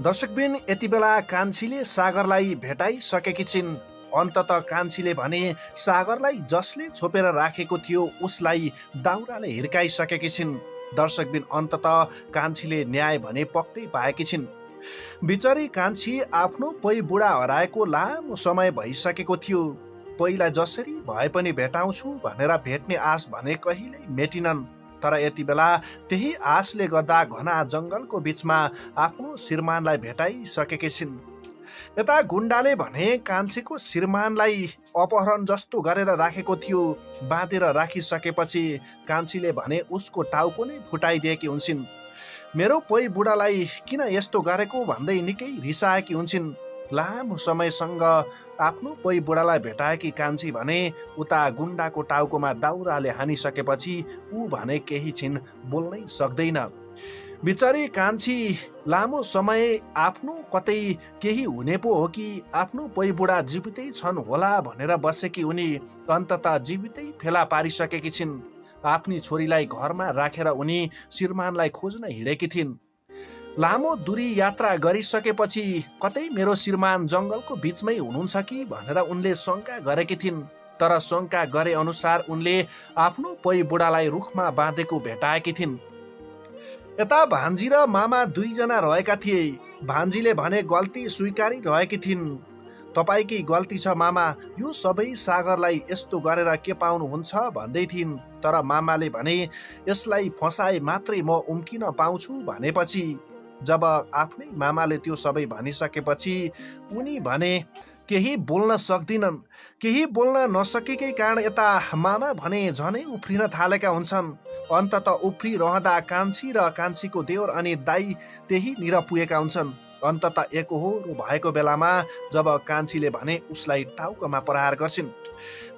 दर्शकबिन यति बेला कान्छीले सागरलाई भेटाइसकेकी छिन्। अन्तत कान्छीले भने सागरलाई जसले छोपेर राखेको थियो उसलाई दाउराले हिर्काइसकेकी छिन्। दर्शकबिन अन्तत कान्छीले न्याय भने पक्कै पाएकी छिन्। बिचरी कान्छी आफ्नो पै बुढा हराएको लामो समय भइसकेको थियो। पहिला जसरी भए पनि भेटाउँछु भनेर भेट्ने आश भने कहिल्यै मेटिनन्। तर यति बेला त्यही आशले गर्दा घना जङ्गलको बीचमा आफ्नो श्रीमानलाई भेटाइसकेकी छिन्। यता गुण्डाले भने कान्छीको श्रीमानलाई अपहरण जस्तो गरेर राखेको थियो। बाँधेर राखिसकेपछि कान्छीले भने उसको टाउको नै फुटाइदिएकी हुन्छन्। मेरो पै बुढालाई किन यस्तो गरेको भन्दै निकै रिसाएकी हुन्छन्। लामो समयसँग आफ्नो पै बुढालाई भेटाएकी कान्छी भने उता गुण्डाको टाउकोमा दाउराले हानिसकेपछि ऊ भने केही छिन बोल्नै सक्दैन। बिचरी कान्छी लामो समय आफ्नो कतै केही हुने पो हो कि आफ्नो पै बुढा जीवितै छन् होला भनेर बसेकी उनी अन्ततः जीवितै फेला पारिसकेकी छिन्। आफ्नी छोरीलाई घरमा राखेर उनी श्रीमानलाई खोज्न हिँडेकी थिइन्। लामो दूरी यात्रा गरिसकेपछि कतै मेरो श्रीमान जङ्गलको बीचमै हुनुहुन्छ कि भनेर उनले शङ्का गरेकी थिइन्। तर शङ्का गरे अनुसार उनले आफ्नो पै बुढालाई रुखमा बाँधेको भेटाएकी थिइन्। यता भान्जी र मामा दुईजना रहेका थिए। भान्जीले भने गल्ती स्वीकारी रहेकी थिइन्। तपाईकी गल्ती छ मामा, यो सबै सागरलाई यस्तो गरेर के पाउनुहुन्छ भन्दै थिइन्। तर मामाले भने यसलाई फसाए मात्रै म उम्किन पाउँछु भनेपछि जब आफ्नै मामाले त्यो सबै भनिसकेपछि उनी भने केही बोल्न सक्दिनन्। केही बोल्न नसकेकै कारण यता मामा भने झनै उफ्रिन थालेका हुन्छन्। अन्ततः उफ्रिरहँदा कान्छी र कान्छीको देवर अनि दाई त्यही निर पुगेका हुन्छन्। अन्ततः एकहोरो भएको बेलामा जब कान्छीले भने उसलाई टाउकोमा प्रहार गर्छिन्।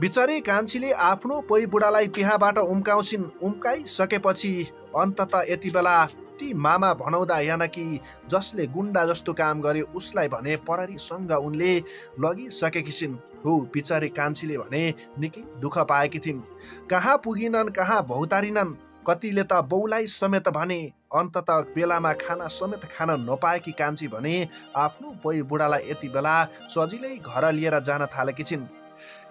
बिचरी कान्छीले आफ्नो पै बुढालाई त्यहाँबाट उम्काउँछिन्। उम्काइसकेपछि अन्ततः यति बेला ती मामा भनाउँदा यानकि जसले गुण्डा जस्तो काम गर्यो उसलाई भने प्रहरीसँग उनले लगिसकेकी छिन्। हो बिचरी कान्छीले भने निकै दुःख पाएकी थिइन्। कहाँ पुगिनन्, कहाँ भौतारिनन्, कतिले त बौलाई समेत भने। अन्ततः बेलामा खाना समेत खान नपाएकी कान्छी भने आफ्नो पै बुढालाई यति बेला सजिलै घर लिएर जान थालेकी छिन्।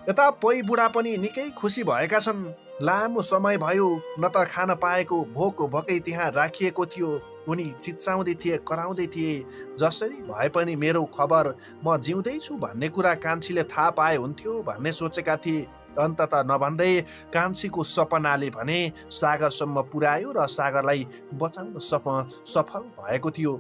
यता पै बुढा पनि निकै खुसी भएका छन्। लामो समय भयो न त खान पाएको, भोक भोकै त्यहाँ राखिएको थियो। उनी चिच्चाउँदै थिए, कराउँदै थिए, जसरी भए पनि मेरो खबर म जिउँदैछु भन्ने कुरा कान्छीले थाहा पाए हुन्थ्यो भन्ने सोचेका थिए। अन्ततः नभन्दै कान्छीको सपनाले भने सागरसम्म पुर्यायो र सागरलाई बचाउन सफल भएको थियो।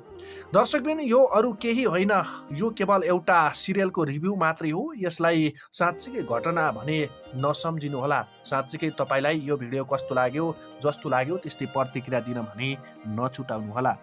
दर्शकबिन यो अरू केही होइन, यो केवल एउटा सिरियलको रिभ्यू मात्रै हो। यसलाई साँच्चीकै घटना भने नसम्झिनुहोला। साँच्चीकै तपाईँलाई यो भिडियो कस्तो लाग्यो, जस्तो लाग्यो त्यस्तै प्रतिक्रिया दिन भने नछुटाउनुहोला।